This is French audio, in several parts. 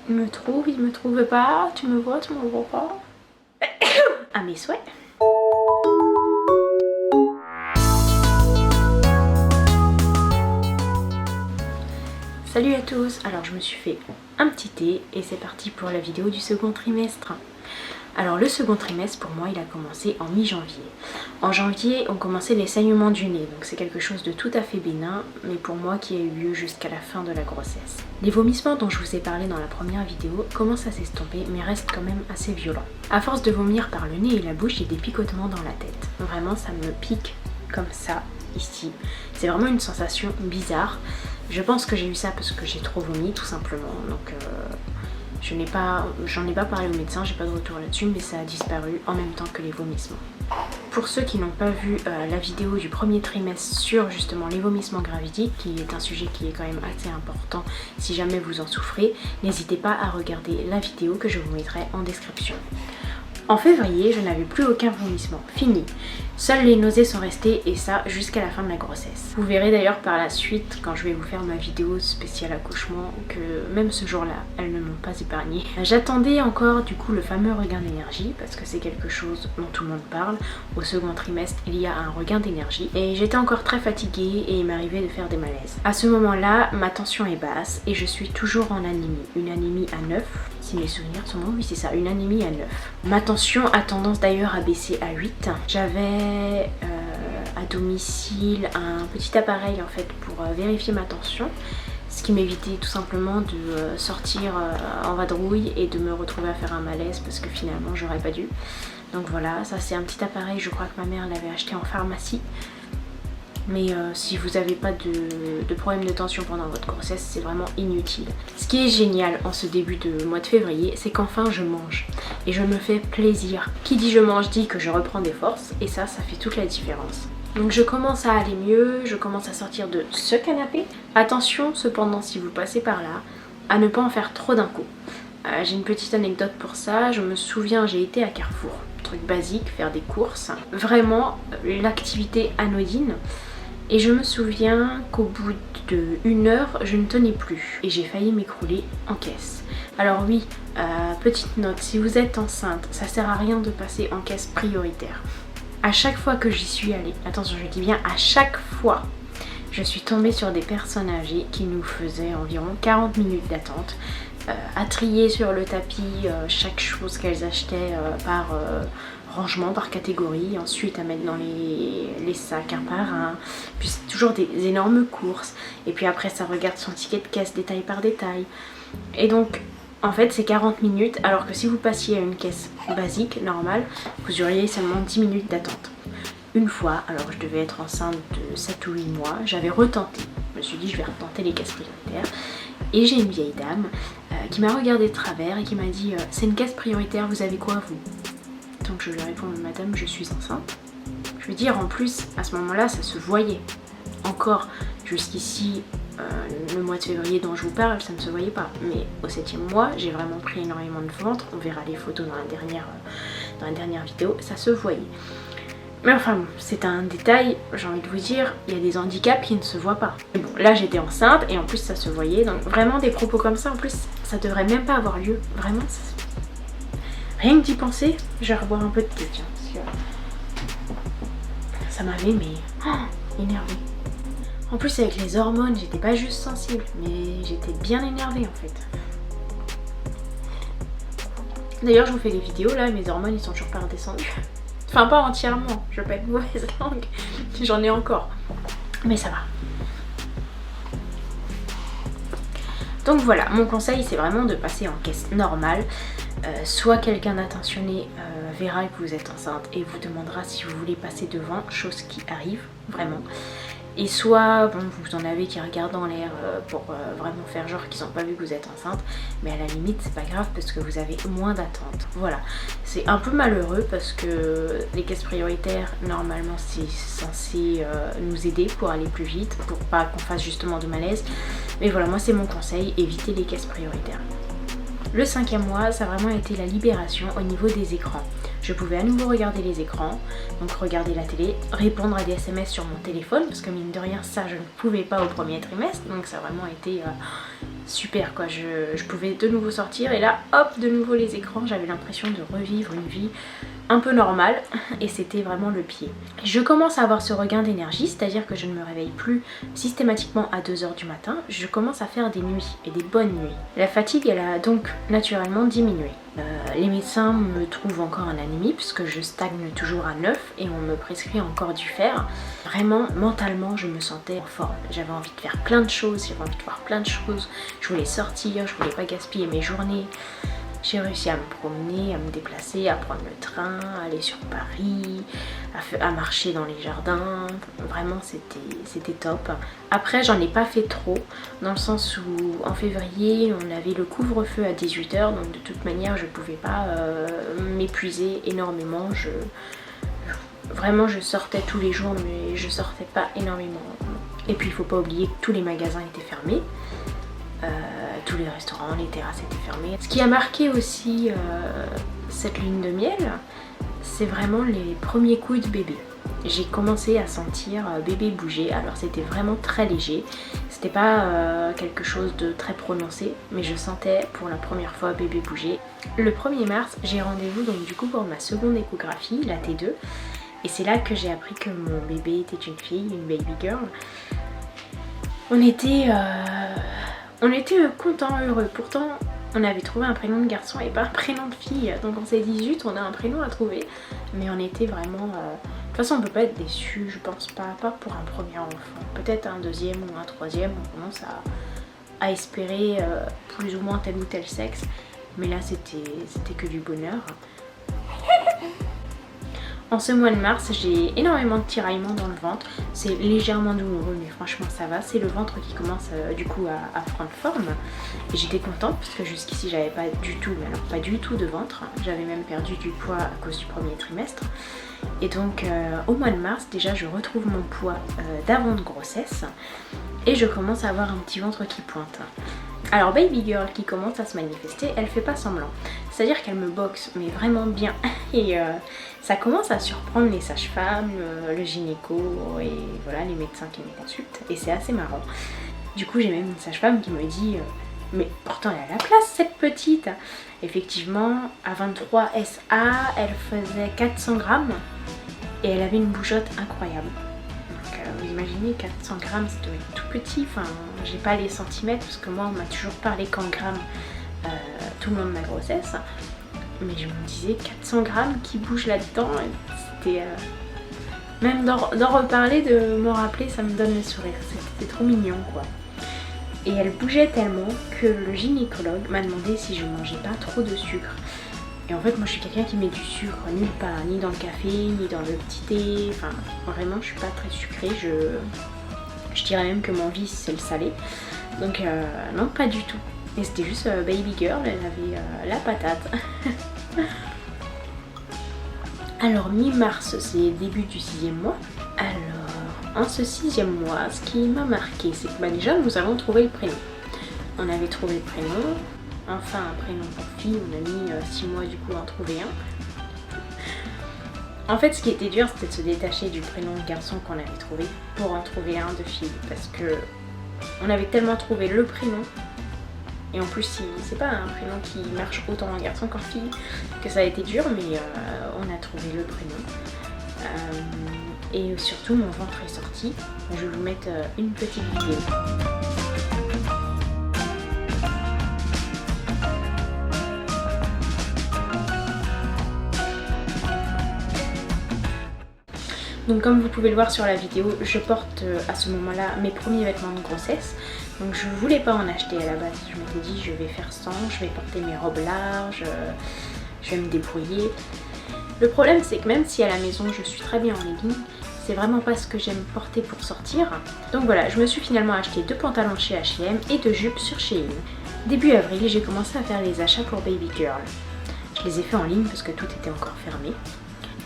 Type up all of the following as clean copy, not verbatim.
Il me trouve pas. Tu me vois pas. À mes souhaits. Salut à tous. Alors je me suis fait un petit thé et c'est parti pour la vidéo du second trimestre. Alors le second trimestre pour moi il a commencé en mi-janvier. En janvier on commençait les saignements du nez, donc c'est quelque chose de tout à fait bénin, mais pour moi qui a eu lieu jusqu'à la fin de la grossesse. Les vomissements dont je vous ai parlé dans la première vidéo commencent à s'estomper mais restent quand même assez violents. À force de vomir par le nez et la bouche, j'ai des picotements dans la tête. Vraiment ça me pique comme ça ici. C'est vraiment une sensation bizarre. Je pense que j'ai eu ça parce que j'ai trop vomi tout simplement, donc j'en ai pas parlé au médecin, j'ai pas de retour là-dessus, mais ça a disparu en même temps que les vomissements. Pour ceux qui n'ont pas vu la vidéo du premier trimestre sur justement les vomissements gravidiques, qui est un sujet qui est quand même assez important si jamais vous en souffrez, n'hésitez pas à regarder la vidéo que je vous mettrai en description. En février, je n'avais plus aucun vomissement, fini. Seules les nausées sont restées et ça jusqu'à la fin de la grossesse. Vous verrez d'ailleurs par la suite, quand je vais vous faire ma vidéo spéciale accouchement, que même ce jour-là, elles ne m'ont pas épargnée. J'attendais encore du coup le fameux regain d'énergie, parce que c'est quelque chose dont tout le monde parle. Au second trimestre, il y a un regain d'énergie. Et j'étais encore très fatiguée et il m'arrivait de faire des malaises. À ce moment-là, ma tension est basse et je suis toujours en anémie. Une anémie à 9. Si mes souvenirs sont bons, oui c'est ça, une anémie à 9. Ma tension a tendance d'ailleurs à baisser à 8. J'avais à domicile un petit appareil en fait pour vérifier ma tension, ce qui m'évitait tout simplement de sortir en vadrouille et de me retrouver à faire un malaise parce que finalement j'aurais pas dû. Donc voilà, ça c'est un petit appareil, je crois que ma mère l'avait acheté en pharmacie. Mais si vous n'avez pas de problème de tension pendant votre grossesse, c'est vraiment inutile. Ce qui est génial en ce début de mois de février, c'est qu'enfin je mange et je me fais plaisir. Qui dit je mange dit que je reprends des forces et ça fait toute la différence. Donc je commence à aller mieux, je commence à sortir de ce canapé. Attention cependant, si vous passez par là, à ne pas en faire trop d'un coup. J'ai une petite anecdote pour ça, je me souviens, j'ai été à Carrefour, truc basique, faire des courses. Vraiment l'activité anodine. Et je me souviens qu'au bout d'1 heure, je ne tenais plus et j'ai failli m'écrouler en caisse. Alors oui, petite note, si vous êtes enceinte, ça sert à rien de passer en caisse prioritaire. À chaque fois que j'y suis allée, attention je dis bien à chaque fois, je suis tombée sur des personnes âgées qui nous faisaient environ 40 minutes d'attente, à trier sur le tapis chaque chose qu'elles achetaient par rangement, par catégorie, ensuite à mettre dans les sacs un par un, puis c'est toujours des énormes courses, et puis après ça regarde son ticket de caisse détail par détail, et donc en fait c'est 40 minutes, alors que si vous passiez à une caisse basique, normale, vous auriez seulement 10 minutes d'attente. Une fois, alors je devais être enceinte de 7 ou 8 mois, j'avais retenté, je me suis dit je vais retenter les caisses prioritaires, et j'ai une vieille dame qui m'a regardé de travers et qui m'a dit c'est une caisse prioritaire, vous avez quoi vous? Donc je lui réponds madame je suis enceinte. Je veux dire en plus à ce moment là ça se voyait. Encore jusqu'ici le mois de février dont je vous parle ça ne se voyait pas. Mais au 7e mois j'ai vraiment pris énormément de ventre. On verra les photos dans la dernière vidéo, ça se voyait. Mais enfin bon, c'est un détail, j'ai envie de vous dire, il y a des handicaps qui ne se voient pas. Mais bon, là j'étais enceinte et en plus ça se voyait, donc vraiment des propos comme ça, en plus ça devrait même pas avoir lieu, vraiment. Rien que d'y penser, je vais reboire un peu de thé, tiens, parce que ça m'avait énervée. En plus avec les hormones, j'étais pas juste sensible, mais j'étais bien énervée en fait. D'ailleurs je vous fais des vidéos là, mes hormones ils sont toujours pas redescendues. Enfin pas entièrement, je veux pas être mauvaise langue, j'en ai encore, mais ça va. Donc voilà, mon conseil c'est vraiment de passer en caisse normale. Soit quelqu'un d'attentionné verra que vous êtes enceinte et vous demandera si vous voulez passer devant, chose qui arrive vraiment. Et soit bon, vous en avez qui regardent en l'air pour vraiment faire genre qu'ils n'ont pas vu que vous êtes enceinte, mais à la limite c'est pas grave parce que vous avez moins d'attente. Voilà, c'est un peu malheureux parce que les caisses prioritaires normalement c'est censé nous aider pour aller plus vite, pour pas qu'on fasse justement de malaise. Mais voilà, moi c'est mon conseil, évitez les caisses prioritaires. Le 5e mois, ça a vraiment été la libération au niveau des écrans. Je pouvais à nouveau regarder les écrans, donc regarder la télé, répondre à des SMS sur mon téléphone, parce que mine de rien, ça je ne pouvais pas au premier trimestre, donc ça a vraiment été super quoi, je pouvais de nouveau sortir et là hop, de nouveau les écrans, j'avais l'impression de revivre une vie un peu normale et c'était vraiment le pied. Je commence à avoir ce regain d'énergie, c'est-à-dire que je ne me réveille plus systématiquement à 2 h du matin, je commence à faire des nuits et des bonnes nuits. La fatigue elle a donc naturellement diminué. Les médecins me trouvent encore en anémie puisque je stagne toujours à 9 et on me prescrit encore du fer. Vraiment mentalement je me sentais en forme, j'avais envie de faire plein de choses, j'avais envie de voir plein de choses, je voulais sortir, je voulais pas gaspiller mes journées. J'ai réussi à me promener, à me déplacer, à prendre le train, à aller sur Paris, à marcher dans les jardins. Vraiment c'était top. Après j'en ai pas fait trop, dans le sens où en février on avait le couvre-feu à 18 h, donc de toute manière je pouvais pas m'épuiser énormément. Vraiment je sortais tous les jours mais je sortais pas énormément. Et puis il faut pas oublier que tous les magasins étaient fermés. Tous les restaurants, les terrasses étaient fermées. Ce qui a marqué aussi cette lune de miel, c'est vraiment les premiers coups de bébé. J'ai commencé à sentir bébé bouger, alors c'était vraiment très léger, c'était pas quelque chose de très prononcé, mais je sentais pour la première fois bébé bouger. Le 1er mars, j'ai rendez-vous donc du coup pour ma seconde échographie, la T2, et c'est là que j'ai appris que mon bébé était une fille, une baby girl. On était contents, heureux. Pourtant, on avait trouvé un prénom de garçon et pas un prénom de fille. Donc on s'est dit zut, on a un prénom à trouver. Mais on était vraiment... De toute façon, on peut pas être déçu, je pense pas. Pas pour un premier enfant. Peut-être un deuxième ou un troisième. On commence à espérer plus ou moins tel ou tel sexe. Mais là, c'était que du bonheur. En ce mois de mars, j'ai énormément de tiraillements dans le ventre. C'est légèrement douloureux, mais franchement ça va. C'est le ventre qui commence du coup à prendre forme. Et j'étais contente parce que jusqu'ici j'avais pas du tout, mais alors pas du tout de ventre. J'avais même perdu du poids à cause du premier trimestre. Et donc au mois de mars, déjà je retrouve mon poids d'avant de grossesse. Et je commence à avoir un petit ventre qui pointe. Alors baby girl qui commence à se manifester, elle fait pas semblant. C'est-à-dire qu'elle me boxe, mais vraiment bien. Et ça commence à surprendre les sages-femmes, le gynéco et voilà les médecins qui me consultent. Et c'est assez marrant. Du coup j'ai même une sage-femme qui me dit mais pourtant elle a la place cette petite. Effectivement à 23 SA elle faisait 400 grammes et elle avait une bougeotte incroyable. Vous imaginez 400 grammes, ça doit être tout petit, enfin j'ai pas les centimètres parce que moi on m'a toujours parlé qu'en grammes tout le long de ma grossesse, mais je me disais 400 grammes qui bougent là-dedans, c'était même d'en reparler, de m'en rappeler, ça me donne le sourire, c'était trop mignon quoi. Et elle bougeait tellement que le gynécologue m'a demandé si je mangeais pas trop de sucre. Et en fait moi je suis quelqu'un qui met du sucre nulle part, ni dans le café, ni dans le petit thé, enfin vraiment je suis pas très sucrée, je dirais même que mon vice c'est le salé. Donc non pas du tout. Et c'était juste baby girl, elle avait la patate. Alors mi-mars c'est début du 6e mois. Alors en ce 6e mois ce qui m'a marqué c'est que déjà nous avons trouvé le prénom. On avait trouvé le prénom. Enfin un prénom pour fille, on a mis 6 mois du coup à en trouver un. En fait ce qui était dur c'était de se détacher du prénom de garçon qu'on avait trouvé pour en trouver un de fille. Parce que on avait tellement trouvé le prénom, et en plus c'est pas un prénom qui marche autant en garçon qu'en fille, que ça a été dur, mais on a trouvé le prénom. Et surtout mon ventre est sorti, je vais vous mettre une petite vidéo. Donc comme vous pouvez le voir sur la vidéo, je porte à ce moment-là mes premiers vêtements de grossesse. Donc je voulais pas en acheter à la base, je m'étais dit je vais faire sans, je vais porter mes robes larges, je vais me débrouiller. Le problème c'est que même si à la maison je suis très bien en leggings, c'est vraiment pas ce que j'aime porter pour sortir. Donc voilà, je me suis finalement acheté 2 pantalons chez H&M et 2 jupes sur Shein. Début avril, j'ai commencé à faire les achats pour Baby Girl. Je les ai fait en ligne parce que tout était encore fermé.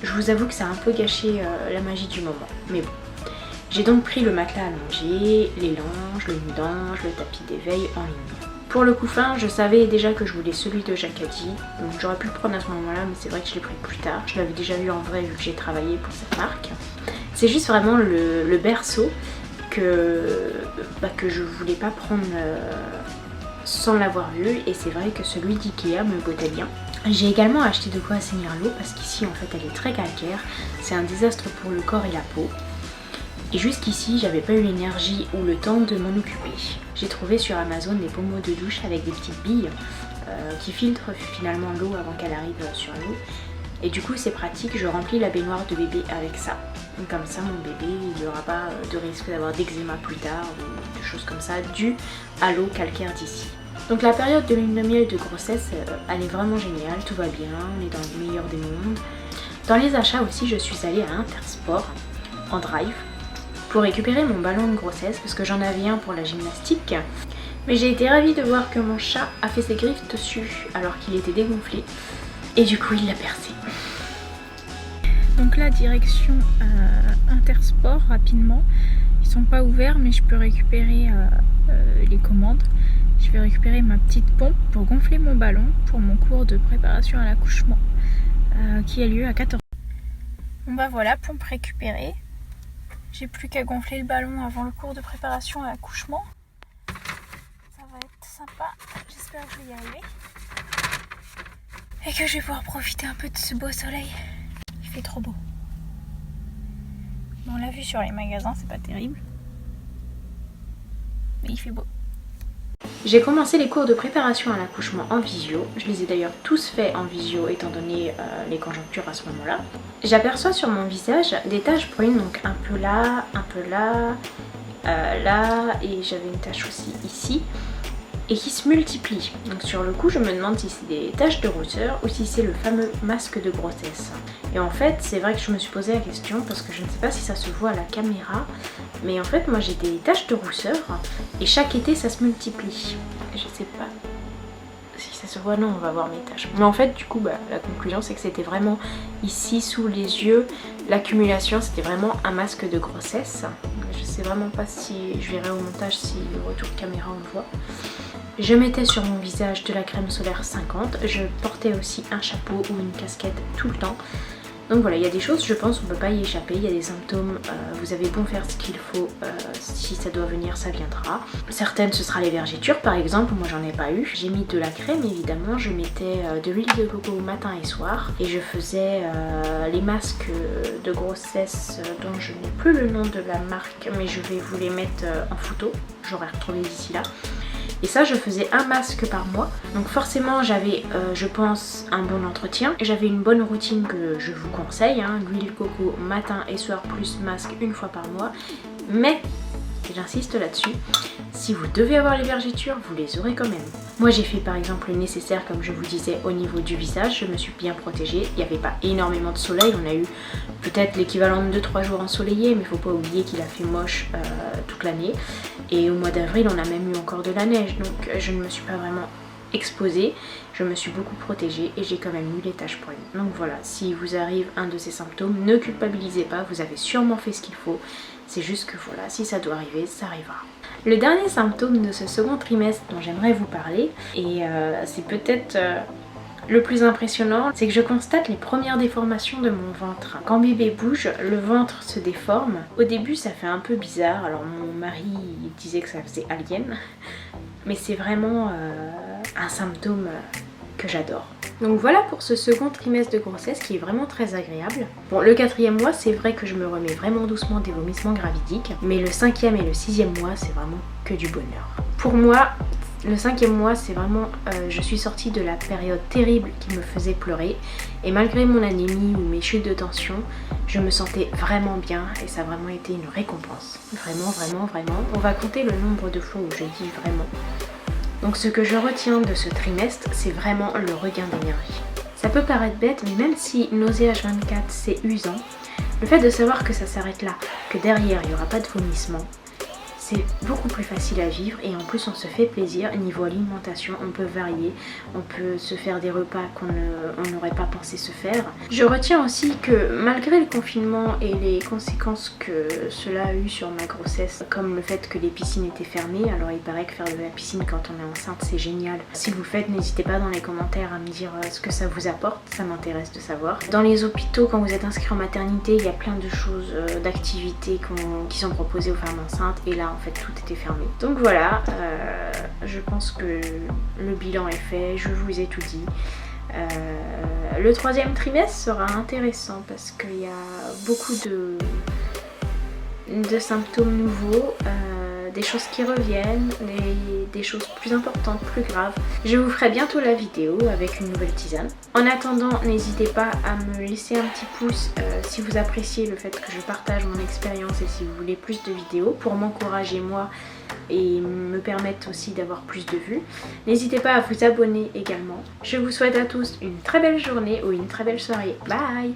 Je vous avoue que ça a un peu gâché la magie du moment, mais bon. J'ai donc pris le matelas allongé, les langes, le nudange, le tapis d'éveil en ligne. Pour le couffin, je savais déjà que je voulais celui de Jacadi, donc j'aurais pu le prendre à ce moment-là, mais c'est vrai que je l'ai pris plus tard. Je l'avais déjà eu en vrai vu que j'ai travaillé pour cette marque. C'est juste vraiment le berceau que je voulais pas prendre sans l'avoir vu et c'est vrai que celui d'Ikea me bottait bien. J'ai également acheté de quoi assainir l'eau parce qu'ici en fait elle est très calcaire, c'est un désastre pour le corps et la peau. Et jusqu'ici j'avais pas eu l'énergie ou le temps de m'en occuper. J'ai trouvé sur Amazon des pommeaux de douche avec des petites billes qui filtrent finalement l'eau avant qu'elle arrive sur nous. Et du coup c'est pratique, je remplis la baignoire de bébé avec ça. Donc comme ça mon bébé il n'aura pas de risque d'avoir d'eczéma plus tard ou de choses comme ça dues à l'eau calcaire d'ici. Donc la période de lune de miel de grossesse elle est vraiment géniale, tout va bien, on est dans le meilleur des mondes. Dans les achats aussi je suis allée à Intersport en drive pour récupérer mon ballon de grossesse parce que j'en avais un pour la gymnastique. Mais j'ai été ravie de voir que mon chat a fait ses griffes dessus alors qu'il était dégonflé et du coup il l'a percé. Donc là direction Intersport rapidement, ils sont pas ouverts mais je peux récupérer les commandes. Je vais récupérer ma petite pompe pour gonfler mon ballon pour mon cours de préparation à l'accouchement qui a lieu à 14h. Bon bah voilà, pompe récupérée. J'ai plus qu'à gonfler le ballon avant le cours de préparation à l'accouchement. Ça va être sympa, j'espère que je vais y arriver. Et que je vais pouvoir profiter un peu de ce beau soleil. Il fait trop beau. Bon, on l'a vu sur les magasins, c'est pas terrible. Mais il fait beau. J'ai commencé les cours de préparation à l'accouchement en visio. Je les ai d'ailleurs tous faits en visio étant donné les conjonctures à ce moment-là. J'aperçois sur mon visage des taches brunes, donc un peu là, là, et j'avais une tache aussi ici, et qui se multiplient. Donc sur le coup, je me demande si c'est des taches de rousseur ou si c'est le fameux masque de grossesse. Et en fait, c'est vrai que je me suis posé la question parce que je ne sais pas si ça se voit à la caméra, mais en fait, moi j'ai des taches de rousseur et chaque été ça se multiplie. Je sais pas si ça se voit, non, on va voir mes taches. Mais en fait, du coup, la conclusion c'est que c'était vraiment ici sous les yeux, l'accumulation, c'était vraiment un masque de grossesse. Je sais vraiment pas si je verrai au montage si au retour de caméra on le voit. Je mettais sur mon visage de la crème solaire 50, je portais aussi un chapeau ou une casquette tout le temps. Donc voilà, il y a des choses, je pense, on ne peut pas y échapper, il y a des symptômes, vous avez beau faire ce qu'il faut, si ça doit venir, ça viendra. Certaines, ce sera les vergetures par exemple, moi j'en ai pas eu. J'ai mis de la crème évidemment, je mettais de l'huile de coco matin et soir. Et je faisais les masques de grossesse dont je n'ai plus le nom de la marque, mais je vais vous les mettre en photo, j'aurai retrouvé d'ici là. Et ça, je faisais un masque par mois. Donc forcément, j'avais, je pense, un bon entretien. J'avais une bonne routine que je vous conseille. Hein, l'huile coco matin et soir plus masque une fois par mois. Mais, j'insiste là-dessus, si vous devez avoir les vergetures, vous les aurez quand même. Moi, j'ai fait par exemple le nécessaire, comme je vous disais, au niveau du visage. Je me suis bien protégée. Il n'y avait pas énormément de soleil. On a eu peut-être l'équivalent de 2-3 jours ensoleillés. Mais il ne faut pas oublier qu'il a fait moche toute l'année. Et au mois d'avril, on a même eu encore de la neige, donc je ne me suis pas vraiment exposée, je me suis beaucoup protégée et j'ai quand même eu les taches brunes. Donc voilà, si vous arrive un de ces symptômes, ne culpabilisez pas, vous avez sûrement fait ce qu'il faut, c'est juste que voilà, si ça doit arriver, ça arrivera. Le dernier symptôme de ce second trimestre dont j'aimerais vous parler, et c'est peut-être le plus impressionnant, c'est que je constate les premières déformations de mon ventre. Quand bébé bouge, le ventre se déforme. Au début, ça fait un peu bizarre. Alors mon mari disait que ça faisait alien, mais c'est vraiment un symptôme que j'adore. Donc voilà pour ce second trimestre de grossesse qui est vraiment très agréable. Bon, le 4e mois, c'est vrai que je me remets vraiment doucement des vomissements gravidiques, mais le 5e et le 6e mois, c'est vraiment que du bonheur. Pour moi, le 5e mois, c'est vraiment, je suis sortie de la période terrible qui me faisait pleurer et malgré mon anémie ou mes chutes de tension, je me sentais vraiment bien et ça a vraiment été une récompense. Vraiment, vraiment, vraiment. On va compter le nombre de fois où je dis vraiment. Donc ce que je retiens de ce trimestre, c'est vraiment le regain d'énergie. Ça peut paraître bête, mais même si nausée H24 c'est usant, le fait de savoir que ça s'arrête là, que derrière il n'y aura pas de vomissement, c'est beaucoup plus facile à vivre et en plus on se fait plaisir. Niveau alimentation, on peut varier, on peut se faire des repas qu'on n'aurait pas pensé se faire. Je retiens aussi que malgré le confinement et les conséquences que cela a eu sur ma grossesse, comme le fait que les piscines étaient fermées, alors il paraît que faire de la piscine quand on est enceinte c'est génial. Si vous le faites, n'hésitez pas dans les commentaires à me dire ce que ça vous apporte, ça m'intéresse de savoir. Dans les hôpitaux, quand vous êtes inscrit en maternité, il y a plein de choses, d'activités qui sont proposées aux femmes enceintes et là en fait tout était fermé. Donc voilà, je pense que le bilan est fait, je vous ai tout dit. Le troisième trimestre sera intéressant parce qu'il y a beaucoup de symptômes nouveaux, des choses qui reviennent, des choses plus importantes, plus graves. Je vous ferai bientôt la vidéo avec une nouvelle tisane. En attendant, n'hésitez pas à me laisser un petit pouce si vous appréciez le fait que je partage mon expérience et si vous voulez plus de vidéos pour m'encourager moi et me permettre aussi d'avoir plus de vues. N'hésitez pas à vous abonner également. Je vous souhaite à tous une très belle journée ou une très belle soirée. Bye!